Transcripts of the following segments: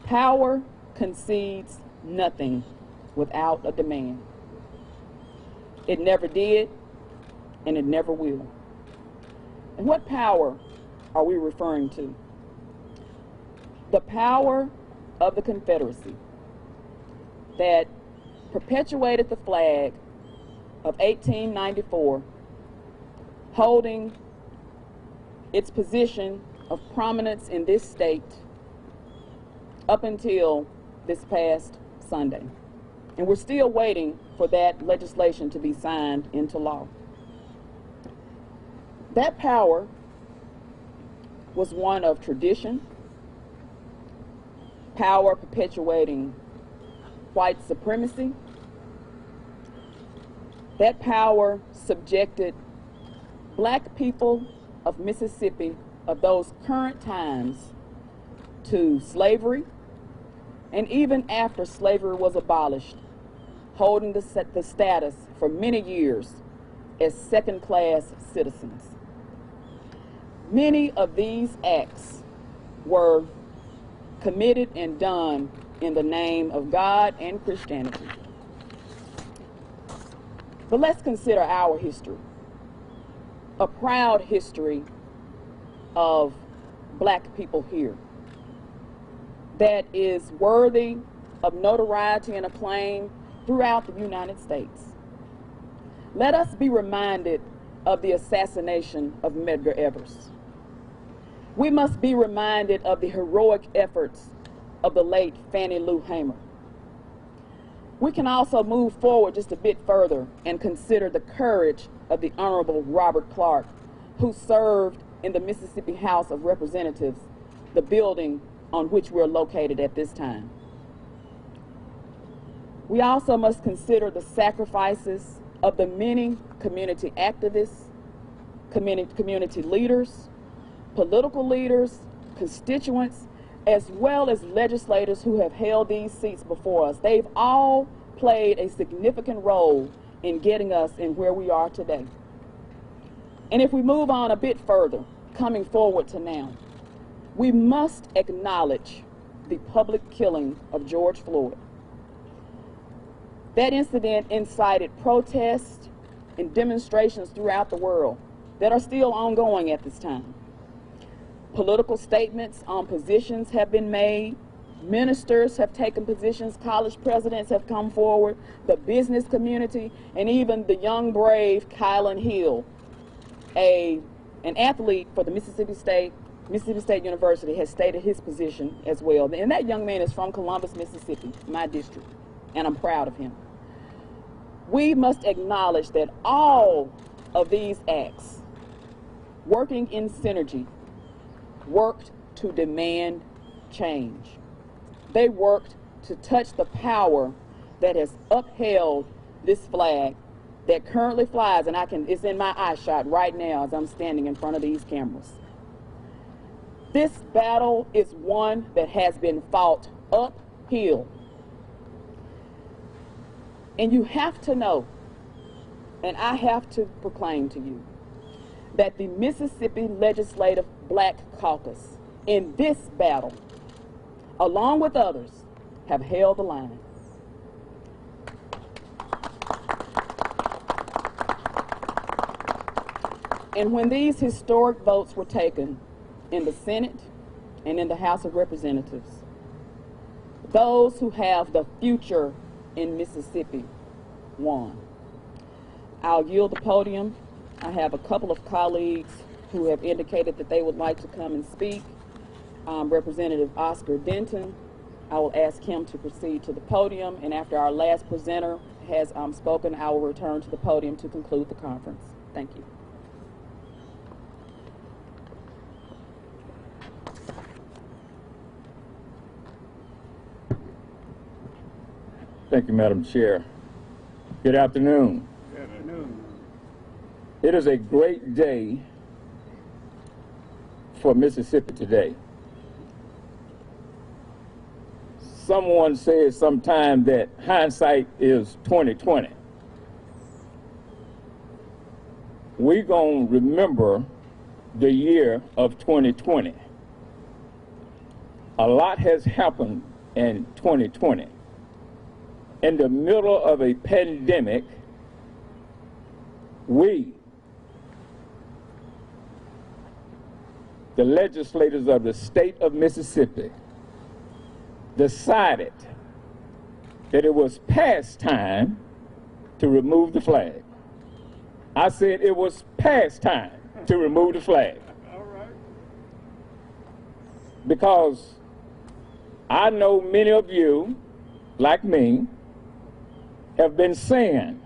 Power concedes nothing without a demand. It never did, and it never will. And what power are we referring to? The power of the Confederacy that perpetuated the flag of 1894, holding its position of prominence in this state up until this past Sunday. And we're still waiting for that legislation to be signed into law. That power was one of tradition, power perpetuating white supremacy. That power subjected black people of Mississippi of those current times to slavery, and even after slavery was abolished, holding the status for many years as second-class citizens. Many of these acts were committed and done in the name of God and Christianity. But let's consider our history, a proud history of black people here that is worthy of notoriety and acclaim throughout the United States. Let us be reminded of the assassination of Medgar Evers. We must be reminded of the heroic efforts of the late Fannie Lou Hamer. We can also move forward just a bit further and consider the courage of the Honorable Robert Clark, who served in the Mississippi House of Representatives, the building on which we're located at this time. We also must consider the sacrifices of the many community activists, community leaders, political leaders, constituents, as well as legislators who have held these seats before us. They've all played a significant role in getting us in where we are today. And if we move on a bit further, coming forward to now, we must acknowledge the public killing of George Floyd. That incident incited protests and demonstrations throughout the world that are still ongoing at this time. Political statements on positions have been made. Ministers have taken positions. College presidents have come forward. The business community, and even the young, brave Kylan Hill, an athlete for the Mississippi State University, has stated his position as well. And that young man is from Columbus, Mississippi, my district, and I'm proud of him. We must acknowledge that all of these acts, working in synergy, worked to demand change. They worked to touch the power that has upheld this flag that currently flies, and it's in my eye shot right now as I'm standing in front of these cameras. This battle is one that has been fought uphill. And you have to know, and I have to proclaim to you, that the Mississippi Legislative Black Caucus in this battle, along with others, have held the line. And when these historic votes were taken in the Senate and in the House of Representatives, those who have the future in Mississippi won. I'll yield the podium. I have a couple of colleagues who have indicated that they would like to come and speak. Representative Oscar Denton, I will ask him to proceed to the podium, and after our last presenter has spoken, I will return to the podium to conclude the conference. Thank you. Thank you, Madam Chair. Good afternoon. Good afternoon. It is a great day for Mississippi today. Someone said sometime that hindsight is 20/20. We're going to remember the year of 2020. A lot has happened in 2020. In the middle of a pandemic, we, the legislators of the state of Mississippi, decided that it was past time to remove the flag. I said it was past time to remove the flag. All right. Because I know many of you, like me, have been saying,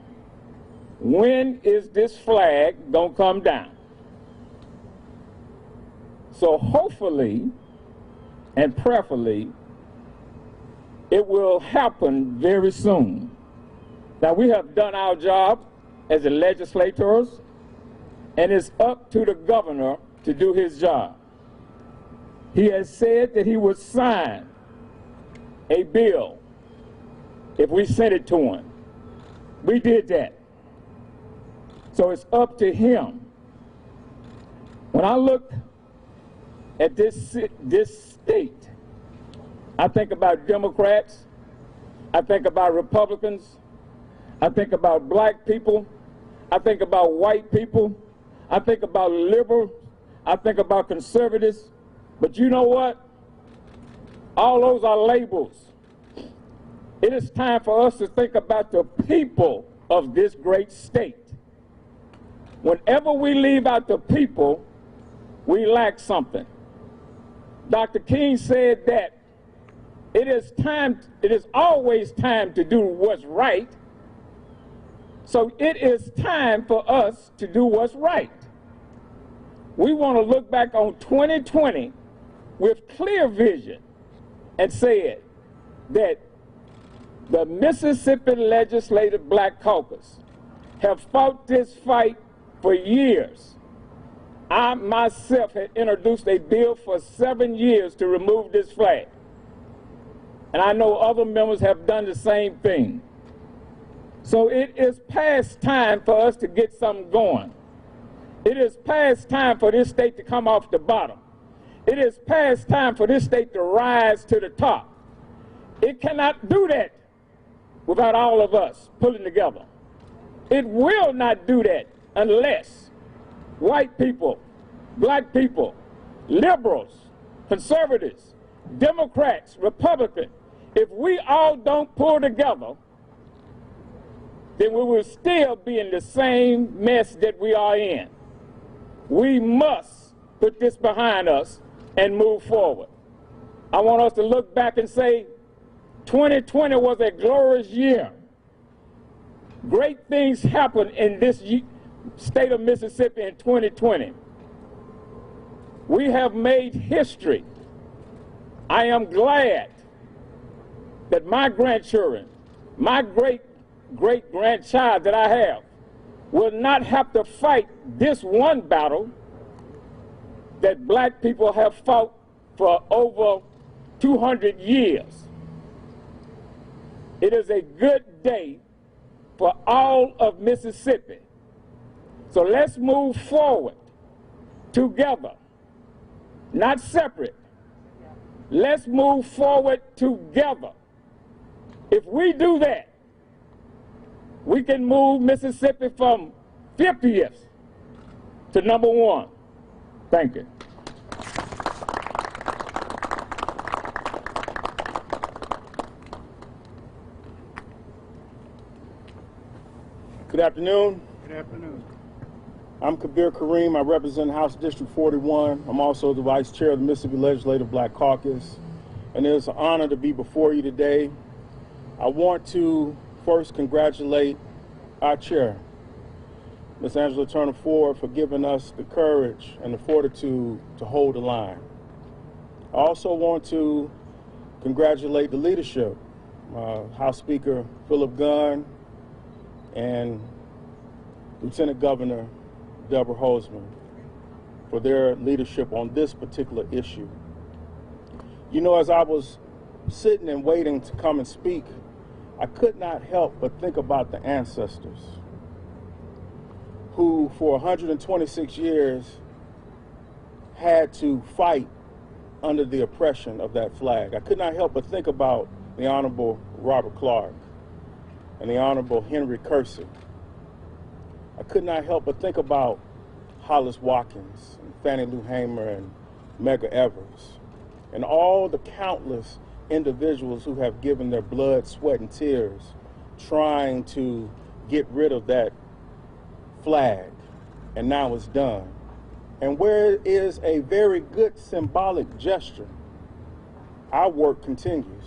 when is this flag gonna come down? So hopefully and prayerfully, it will happen very soon. Now, we have done our job as the legislators, and it's up to the governor to do his job. He has said that he would sign a bill if we sent it to him. We did that. So it's up to him. When I look at this state, I think about Democrats, I think about Republicans, I think about black people, I think about white people, I think about liberals, I think about conservatives. But you know what? All those are labels. It is time for us to think about the people of this great state. Whenever we leave out the people, we lack something. Dr. King said that it is always time to do what's right. So it is time for us to do what's right. We want to look back on 2020 with clear vision and say that the Mississippi Legislative Black Caucus have fought this fight for years. I myself had introduced a bill for 7 years to remove this flag. And I know other members have done the same thing. So it is past time for us to get something going. It is past time for this state to come off the bottom. It is past time for this state to rise to the top. It cannot do that without all of us pulling together. It will not do that unless white people, black people, liberals, conservatives, Democrats, Republicans, if we all don't pull together, then we will still be in the same mess that we are in. We must put this behind us and move forward. I want us to look back and say, 2020 was a glorious year. Great things happened in this state of Mississippi in 2020. We have made history. I am glad that my grandchildren, my great-great-grandchild that I have, will not have to fight this one battle that black people have fought for over 200 years. It is a good day for all of Mississippi. So let's move forward together, not separate. Let's move forward together. If we do that, we can move Mississippi from 50th to number 1. Thank you. Good afternoon. Good afternoon. I'm Kabir Kareem. I represent House District 41. I'm also the Vice Chair of the Mississippi Legislative Black Caucus. And it is an honor to be before you today. I want to first congratulate our chair, Ms. Angela Turner Ford, for giving us the courage and the fortitude to hold the line. I also want to congratulate the leadership, House Speaker Philip Gunn and Lieutenant Governor Deborah Holzman, for their leadership on this particular issue. You know, as I was sitting and waiting to come and speak, I could not help but think about the ancestors who, for 126 years, had to fight under the oppression of that flag. I could not help but think about the Honorable Robert Clark and the Honorable Henry Kersey. I could not help but think about Hollis Watkins, and Fannie Lou Hamer, and Medgar Evers, and all the countless individuals who have given their blood, sweat, and tears trying to get rid of that flag, and now it's done. And where it is a very good symbolic gesture, our work continues.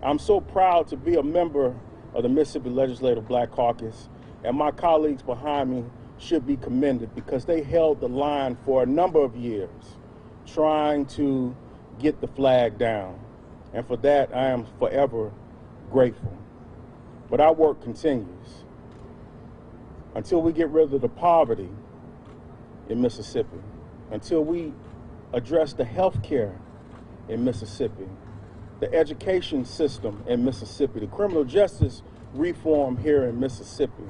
I'm so proud to be a member of the Mississippi Legislative Black Caucus, and my colleagues behind me should be commended because they held the line for a number of years trying to get the flag down. And for that, I am forever grateful. But our work continues until we get rid of the poverty in Mississippi, until we address the health care in Mississippi, the education system in Mississippi, the criminal justice reform here in Mississippi.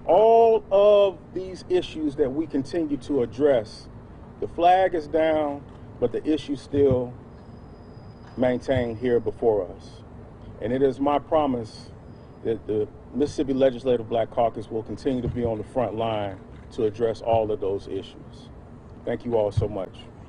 All of these issues that we continue to address, the flag is down, but the issue still maintained here before us. And it is my promise that the Mississippi Legislative Black Caucus will continue to be on the front line to address all of those issues. Thank you all so much.